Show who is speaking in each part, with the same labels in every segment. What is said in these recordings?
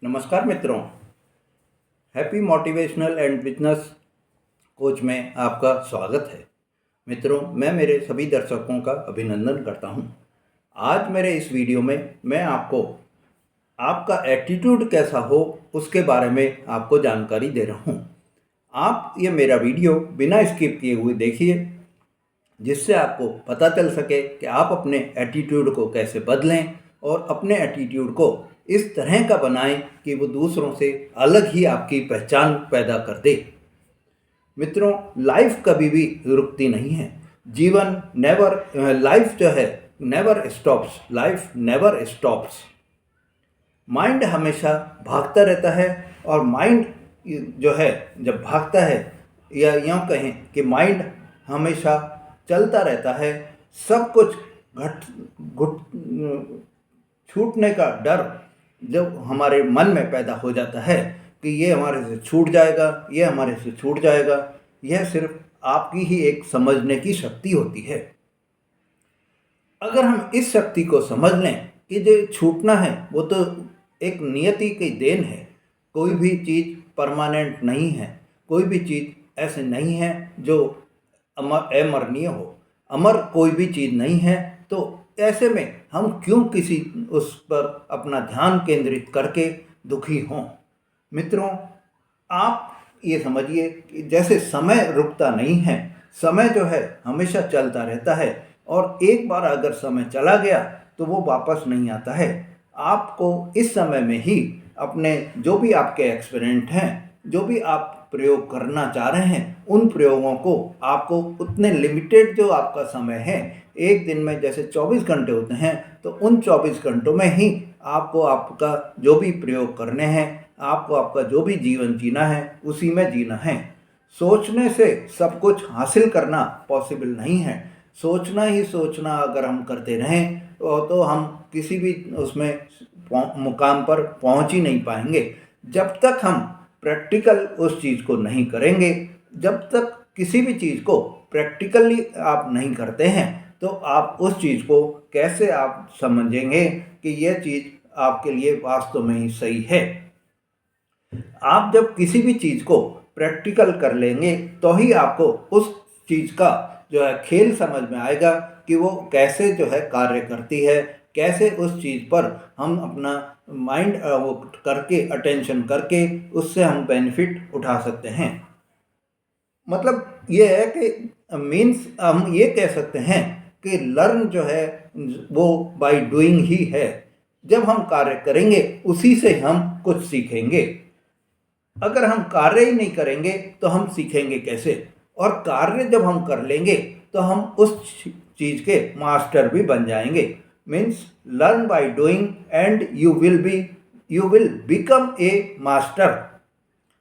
Speaker 1: नमस्कार मित्रों, happy motivational and business coach में आपका स्वागत है। मित्रों, मैं मेरे सभी दर्शकों का अभिनंदन करता हूं। आज मेरे इस वीडियो में मैं आपको आपका एटीट्यूड कैसा हो उसके बारे में आपको जानकारी दे रहा हूं। आप ये मेरा वीडियो बिना स्किप किए हुए देखिए, जिससे आपको पता चल सके कि आप अपने एटीट्यूड को कैसे बदलें और अपने एटीट्यूड को इस तरह का बनाएं कि वो दूसरों से अलग ही आपकी पहचान पैदा कर दे। मित्रों, लाइफ कभी भी रुकती नहीं है। जीवन लाइफ जो है never stops. Life never stops. Mind हमेशा भागता रहता है और माइंड जो है जब भागता है, या यूँ कहें कि माइंड हमेशा चलता रहता है, सब कुछ छूटने का डर जब हमारे मन में पैदा हो जाता है कि ये हमारे से छूट जाएगा, ये हमारे से छूट जाएगा, यह सिर्फ आपकी ही एक समझने की शक्ति होती है। अगर हम इस शक्ति को समझ लें कि जो छूटना है वो तो एक नियति की देन है। कोई भी चीज़ परमानेंट नहीं है, कोई भी चीज़ ऐसे नहीं है जो अमरणीय हो। अमर कोई भी चीज़ नहीं है, तो ऐसे में हम क्यों किसी उस पर अपना ध्यान केंद्रित करके दुखी हों। मित्रों, आप ये समझिए कि जैसे समय रुकता नहीं है, समय जो है हमेशा चलता रहता है, और एक बार अगर समय चला गया तो वो वापस नहीं आता है। आपको इस समय में ही अपने जो भी आपके एक्सपेरिमेंट हैं, जो भी आप प्रयोग करना चाह रहे हैं, उन प्रयोगों को आपको उतने लिमिटेड जो आपका समय है, एक दिन में जैसे 24 घंटे होते हैं, तो उन 24 घंटों में ही आपको आपका जो भी प्रयोग करने हैं, आपको आपका जो भी जीवन जीना है, उसी में जीना है। सोचने से सब कुछ हासिल करना पॉसिबल नहीं है। सोचना ही सोचना अगर हम करते रहें तो हम किसी भी उसमें मुकाम पर पहुंच ही नहीं पाएंगे। जब तक हम प्रैक्टिकल उस चीज़ को नहीं करेंगे, जब तक किसी भी चीज़ को प्रैक्टिकली आप नहीं करते हैं, तो आप उस चीज़ को कैसे आप समझेंगे कि यह चीज़ आपके लिए वास्तव में ही सही है। आप जब किसी भी चीज़ को प्रैक्टिकल कर लेंगे तो ही आपको उस चीज़ का जो है खेल समझ में आएगा कि वो कैसे जो है कार्य करती है, कैसे उस चीज़ पर हम अपना माइंड वो करके अटेंशन करके उससे हम बेनिफिट उठा सकते हैं। मतलब ये है कि मीन्स हम ये कह सकते हैं कि लर्न जो है वो बाय डूइंग ही है। जब हम कार्य करेंगे उसी से हम कुछ सीखेंगे। अगर हम कार्य ही नहीं करेंगे तो हम सीखेंगे कैसे? और कार्य जब हम कर लेंगे तो हम उस चीज़ के मास्टर भी बन जाएंगे। Means learn by doing and you will become a master.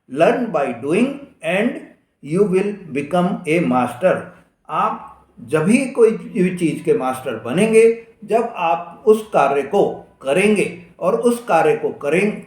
Speaker 1: Learn by doing and you will become a master. आप जब ही कोई भी चीज़ के मास्टर बनेंगे जब आप उस कार्य को करेंगे, और उस कार्य को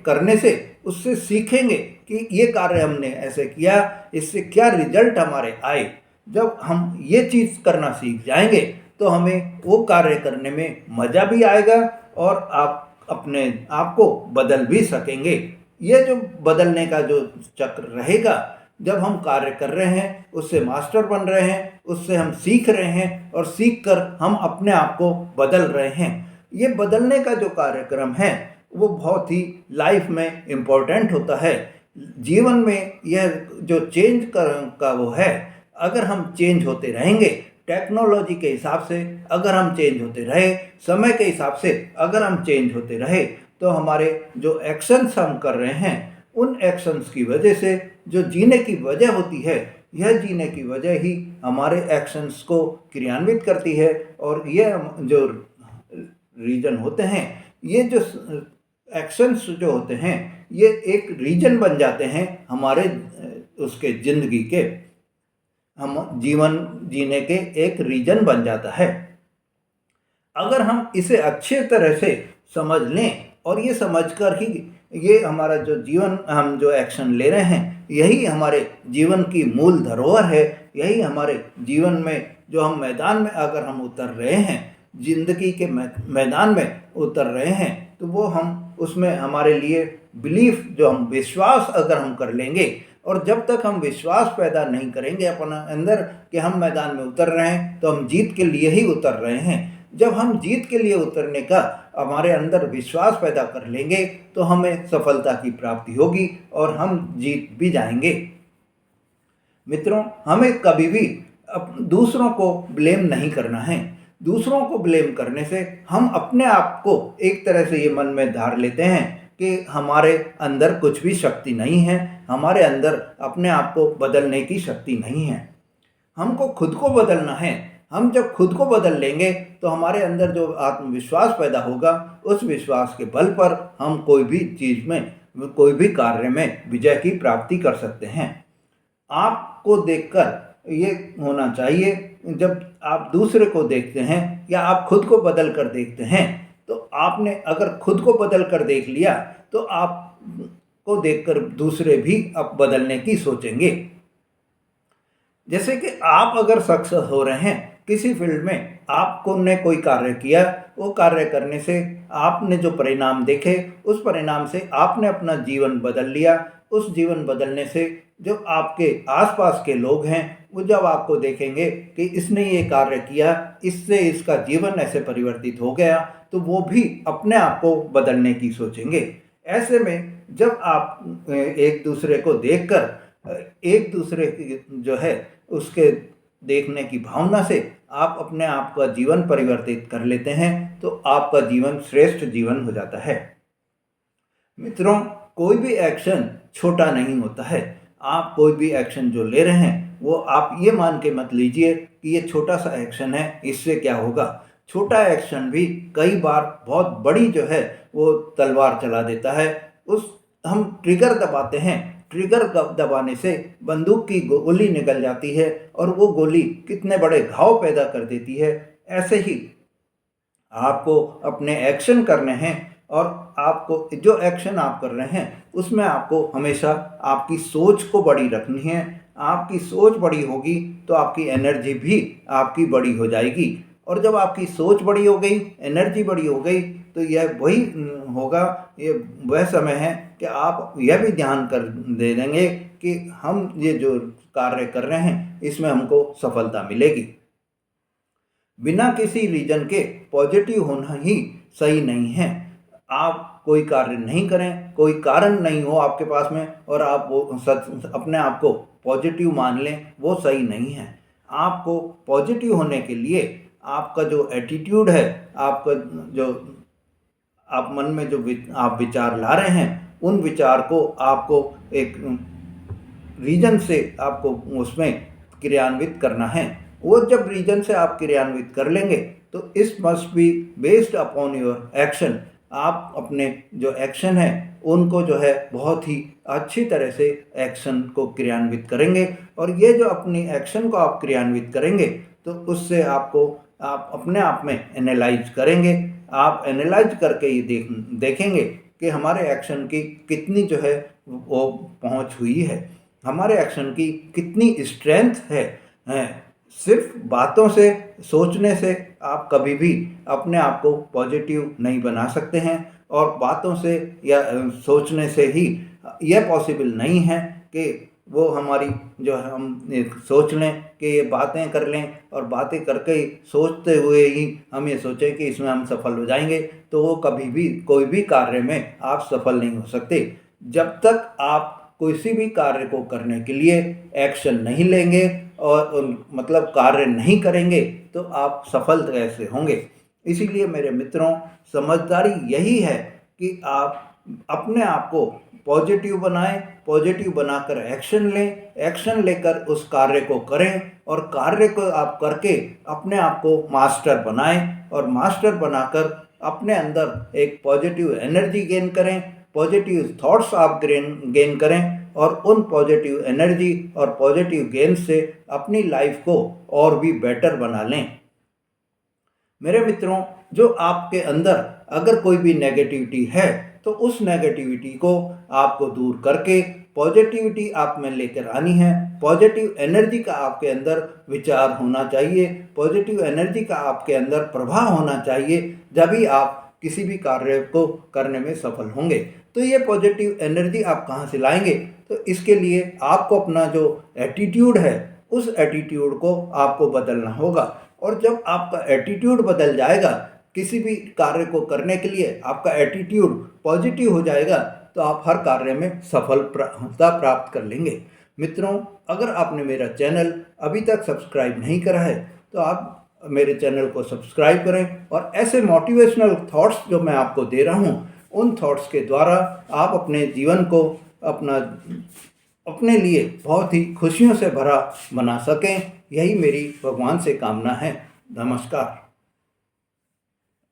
Speaker 1: करने से उससे सीखेंगे कि ये कार्य हमने ऐसे किया, इससे क्या रिजल्ट हमारे आए। जब हम ये चीज़ करना सीख जाएंगे तो हमें वो कार्य करने में मज़ा भी आएगा और आप अपने आप को बदल भी सकेंगे। ये जो बदलने का जो चक्र रहेगा, जब हम कार्य कर रहे हैं उससे मास्टर बन रहे हैं, उससे हम सीख रहे हैं, और सीख कर हम अपने आप को बदल रहे हैं। ये बदलने का जो कार्यक्रम है वो बहुत ही लाइफ में इम्पोर्टेंट होता है। जीवन में यह जो चेंज का वो है, अगर हम चेंज होते रहेंगे टेक्नोलॉजी के हिसाब से, अगर हम चेंज होते रहे समय के हिसाब से, अगर हम चेंज होते रहे, तो हमारे जो एक्शंस हम कर रहे हैं उन एक्शंस की वजह से जो जीने की वजह होती है, यह जीने की वजह ही हमारे एक्शंस को क्रियान्वित करती है। और यह जो रीजन होते हैं, ये जो एक्शंस जो होते हैं, ये एक रीजन बन जाते हैं हमारे उसके ज़िंदगी के, हम जीवन जीने के एक रीजन बन जाता है। अगर हम इसे अच्छे तरह से समझ लें, और ये समझकर ही ये हमारा जो जीवन हम जो एक्शन ले रहे हैं, यही हमारे जीवन की मूल धरोहर है। यही हमारे जीवन में जो हम मैदान में अगर हम उतर रहे हैं, जिंदगी के मैदान में उतर रहे हैं, तो वो हम उसमें हमारे लिए बिलीफ, जो हम विश्वास अगर हम कर लेंगे, और जब तक हम विश्वास पैदा नहीं करेंगे अपना अंदर कि हम मैदान में उतर रहे हैं तो हम जीत के लिए ही उतर रहे हैं। जब हम जीत के लिए उतरने का हमारे अंदर विश्वास पैदा कर लेंगे तो हमें सफलता की प्राप्ति होगी और हम जीत भी जाएंगे। मित्रों, हमें कभी भी दूसरों को ब्लेम नहीं करना है। दूसरों को ब्लेम करने से हम अपने आप को एक तरह से ये मन में धार लेते हैं कि हमारे अंदर कुछ भी शक्ति नहीं है, हमारे अंदर अपने आप को बदलने की शक्ति नहीं है। हमको खुद को बदलना है। हम जब खुद को बदल लेंगे तो हमारे अंदर जो आत्मविश्वास पैदा होगा, उस विश्वास के बल पर हम कोई भी चीज़ में, कोई भी कार्य में विजय की प्राप्ति कर सकते हैं। आपको देखकर ये होना चाहिए, जब आप दूसरे को देखते हैं या आप खुद को बदल कर देखते हैं, तो आपने अगर खुद को बदल कर देख लिया तो आप को देखकर दूसरे भी अब बदलने की सोचेंगे। जैसे कि आप अगर सक्सेस हो रहे हैं किसी फील्ड में, आपको ने कोई कार्य किया, वो कार्य करने से आपने जो परिणाम देखे, उस परिणाम से आपने अपना जीवन बदल लिया। उस जीवन बदलने से जो आपके आसपास के लोग हैं, वो जब आपको देखेंगे कि इसने ये कार्य किया, इससे इसका जीवन ऐसे परिवर्तित हो गया, तो वो भी अपने आप को बदलने की सोचेंगे। ऐसे में जब आप एक दूसरे को देखकर एक दूसरे की जो है उसके देखने की भावना से आप अपने आप का जीवन परिवर्तित कर लेते हैं, तो आपका जीवन श्रेष्ठ जीवन हो जाता है। मित्रों, कोई भी एक्शन छोटा नहीं होता है। आप कोई भी एक्शन जो ले रहे हैं, वो आप ये मान के मत लीजिए कि ये छोटा सा एक्शन है, इससे क्या होगा। छोटा एक्शन भी कई बार बहुत बड़ी जो है वो तलवार चला देता है। हम ट्रिगर दबाते हैं, ट्रिगर दबाने से बंदूक की गोली निकल जाती है और वो गोली कितने बड़े घाव पैदा कर देती है। ऐसे ही आपको अपने एक्शन करने हैं, और आपको जो एक्शन आप कर रहे हैं उसमें आपको हमेशा आपकी सोच को बड़ी रखनी है। आपकी सोच बड़ी होगी तो आपकी एनर्जी भी आपकी बड़ी हो जाएगी, और जब आपकी सोच बड़ी हो गई, एनर्जी बड़ी हो गई, तो यह वही होगा, ये वह समय है कि आप यह भी ध्यान कर दे देंगे कि हम ये जो कार्य कर रहे हैं इसमें हमको सफलता मिलेगी। बिना किसी रीजन के पॉजिटिव होना ही सही नहीं है। आप कोई कार्य नहीं करें, कोई कारण नहीं हो आपके पास में, और आप वो अपने आप को पॉजिटिव मान लें, वो सही नहीं है। आपको पॉजिटिव होने के लिए आपका जो एटीट्यूड है, आपका जो आप मन में जो आप विचार ला रहे हैं, उन विचार को आपको एक रीजन से आपको उसमें क्रियान्वित करना है। वो जब रीजन से आप क्रियान्वित कर लेंगे तो इस must be based upon your action. आप अपने जो एक्शन है उनको जो है बहुत ही अच्छी तरह से एक्शन को क्रियान्वित करेंगे, और ये जो अपनी एक्शन को आप क्रियान्वित करेंगे तो उससे आप अपने आप में एनालाइज करेंगे। आप एनालाइज करके ये देखेंगे कि हमारे एक्शन की कितनी जो है वो पहुंच हुई है, हमारे एक्शन की कितनी स्ट्रेंथ है। सिर्फ बातों से, सोचने से आप कभी भी अपने आप को पॉजिटिव नहीं बना सकते हैं, और बातों से या सोचने से ही यह पॉसिबल नहीं है कि वो हमारी जो है हम सोच लें कि ये बातें कर लें, और बातें करके ही, सोचते हुए ही हम ये सोचें कि इसमें हम सफल हो जाएंगे, तो वो कभी भी कोई भी कार्य में आप सफल नहीं हो सकते। जब तक आप किसी भी कार्य को करने के लिए एक्शन नहीं लेंगे और मतलब कार्य नहीं करेंगे, तो आप सफल कैसे होंगे। इसीलिए मेरे मित्रों, समझदारी यही है कि आप अपने आप को पॉजिटिव बनाएं, पॉजिटिव बनाकर एक्शन लें, एक्शन लेकर उस कार्य को करें, और कार्य को आप करके अपने आप को मास्टर बनाएं, और मास्टर बनाकर अपने अंदर एक पॉजिटिव एनर्जी गेन करें, पॉजिटिव थॉट्स आप गेन करें, और उन पॉजिटिव एनर्जी और पॉजिटिव गेन से अपनी लाइफ को और भी बेटर बना लें। मेरे मित्रों, जो आपके अंदर अगर कोई भी नेगेटिविटी है तो उस नेगेटिविटी को आपको दूर करके पॉजिटिविटी आप में लेकर आनी है। पॉजिटिव एनर्जी का आपके अंदर विचार होना चाहिए, पॉजिटिव एनर्जी का आपके अंदर प्रभाव होना चाहिए, जब भी आप किसी भी कार्य को करने में सफल होंगे। तो ये पॉजिटिव एनर्जी आप कहाँ से लाएंगे? तो इसके लिए आपको अपना जो एटीट्यूड है उस एटीट्यूड को आपको बदलना होगा। और जब आपका एटीट्यूड बदल जाएगा, किसी भी कार्य को करने के लिए आपका एटीट्यूड पॉजिटिव हो जाएगा, तो आप हर कार्य में सफलता प्राप्त कर लेंगे। मित्रों, अगर आपने मेरा चैनल अभी तक सब्सक्राइब नहीं करा है तो आप मेरे चैनल को सब्सक्राइब करें और ऐसे मोटिवेशनल थॉट्स जो मैं आपको दे रहा हूँ, उन थॉट्स के द्वारा आप अपने जीवन को अपने लिए बहुत ही खुशियों से भरा बना सकें। यही मेरी भगवान से कामना है। नमस्कार।